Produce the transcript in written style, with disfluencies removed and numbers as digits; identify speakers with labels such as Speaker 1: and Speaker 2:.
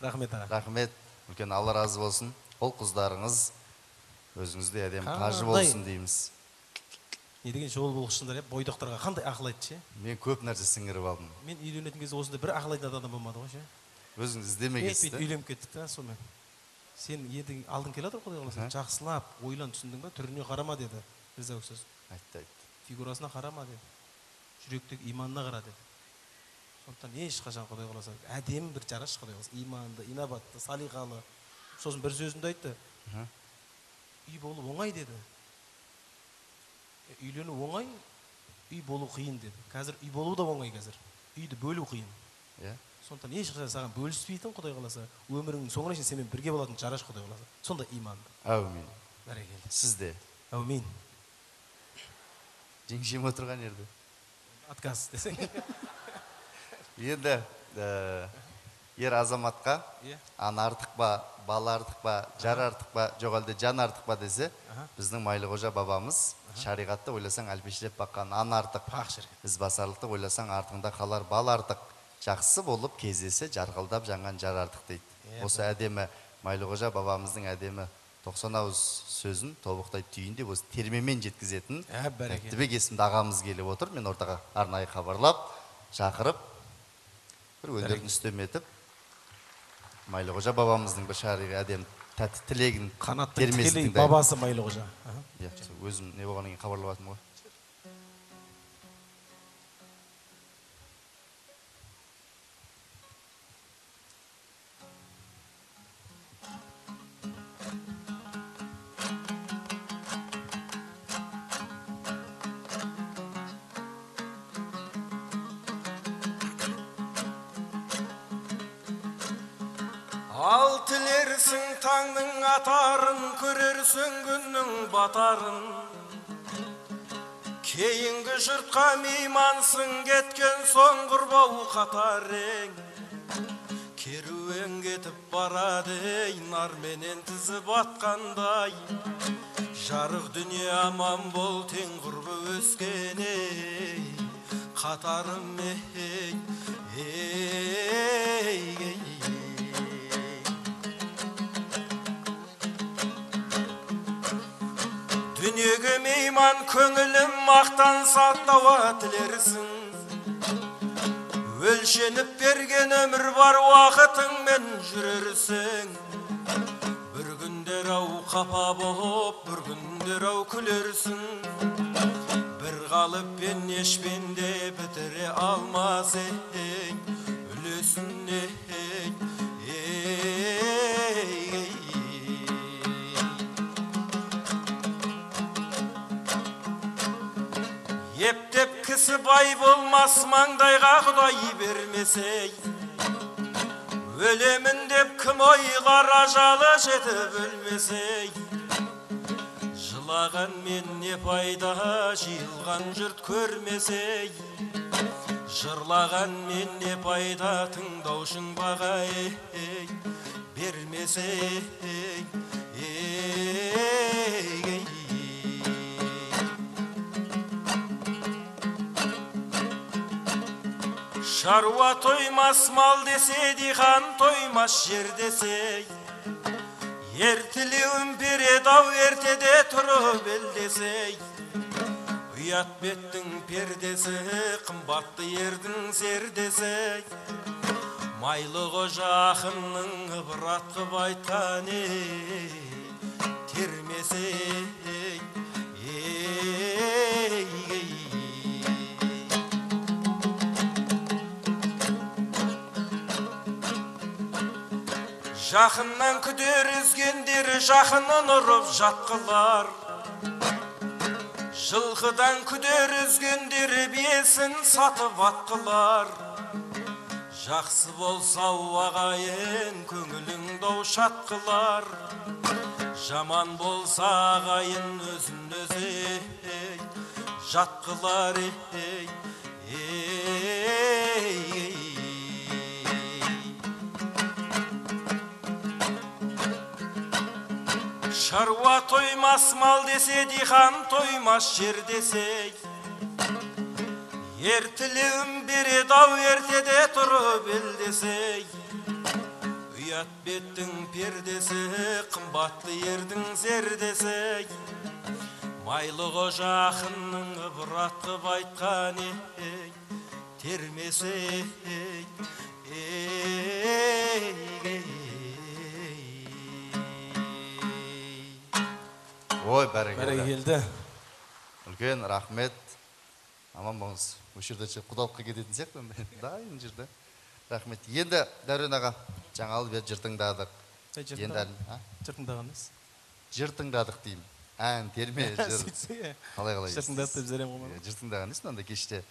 Speaker 1: Рахмет аға.
Speaker 2: Рахмет. Үлкен Алла разы болсын. Ол қыздарыңыз өзіңізде әдем қажы болсын дейміз.
Speaker 1: Не деген жол болғышындар, бойдақтарға қандай ақыл айтшы?
Speaker 2: Мен көп нәрсе сіңіріп алдым.
Speaker 1: Мен үйленетін кезде осында бір ақыл айтатын адам болмады ғой ше.
Speaker 2: Өзіңіз іздемегенсіз
Speaker 1: Мен үйленіп кеттік та сонымен. Сен енді алдың келатыр Құдай қаласа. Жақсылап ойлан, түсіндің ба? Түріне қарама деді. Риза өксөз.
Speaker 2: Айтты.
Speaker 1: Фигурасына қарама деді. Жүректегі иманына қара деді. Сондықтан ешқашан Құдай қаласа әдемі бір жараш Құдай қаласа. Иманды, инабатты, салиқалы. Сосын бір сөзінде айтты. Үй болу оңай деді. Үйлену оңай, үй болу қиын деді. Қазір үй болу да оңай қазір. Үйді бөлу қиын. Сондықтан ешқашан саған бөліспейтін Құдай қаласа, өміріңнің соңына шейін сенімен бірге болатын жараш Құдай қаласа. Сонда иманды.
Speaker 2: Әумин.
Speaker 1: Бәрекелді.
Speaker 2: Сізде.
Speaker 1: Әумин.
Speaker 2: Жеңшем отырған жерде.
Speaker 1: Отказ десең.
Speaker 2: Енді ер азаматқа ана артық па, бала артық па, жар артық па, жоқ әлде жан артық па десе, біздің Майлықожа бабамыз шариғатта ойласаң әлпештеп баққан ана артық, ізбасарлықты ойласаң артыңда қалар бал артық, жақсы болып кездесе жарғылдап жаңған жар артық дейді. Осы әдемі Майлықожа бабамыздың әдемі 90 ауыз сөзін тобықтай түйінде осы термемен жеткізетін Тәттібек есімді ағамыз келіп отыр. Мен ортаға арнайы хабарлап, шақырып, бір өнерін үстем етіп, Майлықожа бабамыздың бір шариғи әдем тәтті тілегін
Speaker 1: термесін тыңдаймын. Бабасы Майлықожа.
Speaker 2: Өзім не болғаннан кейін хабарлап атым ғой.
Speaker 1: Ал тілерсің таңның атарын, көрерсің күннің батарын. Кейінгі жұртқа меймансың, кеткен соң құрбау қатарең. Керуен кетіп барады, нарменен тізіп атқандай. Жарық дүние аман бол, тең құрбы өскене. Қатарым Дүниеге мейман көңілім мақтан саттауа тілерсің. Өлшеніп берген өмір бар уақытыңмен жүрерсің. Бір күндер ау қапа болып, бір күндер ау күлерсің. Бір қалып пен ешпенде бітіре алмас ең, үлесін Ептеп кісі бай болмас, маңдайға Құдай бермесей. Өлемін деп кім ойлар, ажалы жетіп өлмесей. Жылаған мен не пайда, жиылған жұрт көрмесей. Жырлаған мен не пайда, тыңдаушың баға бермесей. Шаруа тоймас мал десе, дихан тоймас жер десе. Ертілеуін береді ау, ертеде тұрып елдесей. Ұят беттің пердесі, қымбатты ердің зердесей. Майлықожа ақынның ыбырат қып айтқан термесей. Жақыннан күдер үзгендер жақынын ұрып жатқылар. Жылқыдан күдер үзгендер биесін сатып атқылар. Жақсы болса ағайын көңілің дау шатқылар. Жаман болса ағайын өзін өзі жатқылар. Шаруа тоймас мал десе, дихан тоймас жер десе. Ертілеуін береді ау, ертеде тұрып ел десе. ұят беттің пердесі, қымбатты ердің зердесі. Майлы қожа ақынның ыбырат қып айтқан ей, термесе ей,
Speaker 2: Ой, бәрекелді.
Speaker 1: Бәрекелді.
Speaker 2: Үлкен рахмет. Аман болыңыз. Осы жерде құдалыққа кететін сияқты. Дайын жерде. Рахмет. Енді Дәурен аға, жаңалы бер жыр тыңдадық.
Speaker 1: Жыр тыңдағаныз?
Speaker 2: Жыр тыңдадық деймін. Ән, терме, жыр.
Speaker 1: Сөйтсе,
Speaker 2: Қалай
Speaker 1: жыр тыңдады деп зәрем қомады.
Speaker 2: Жыр тыңдаған дейсің анда кеште.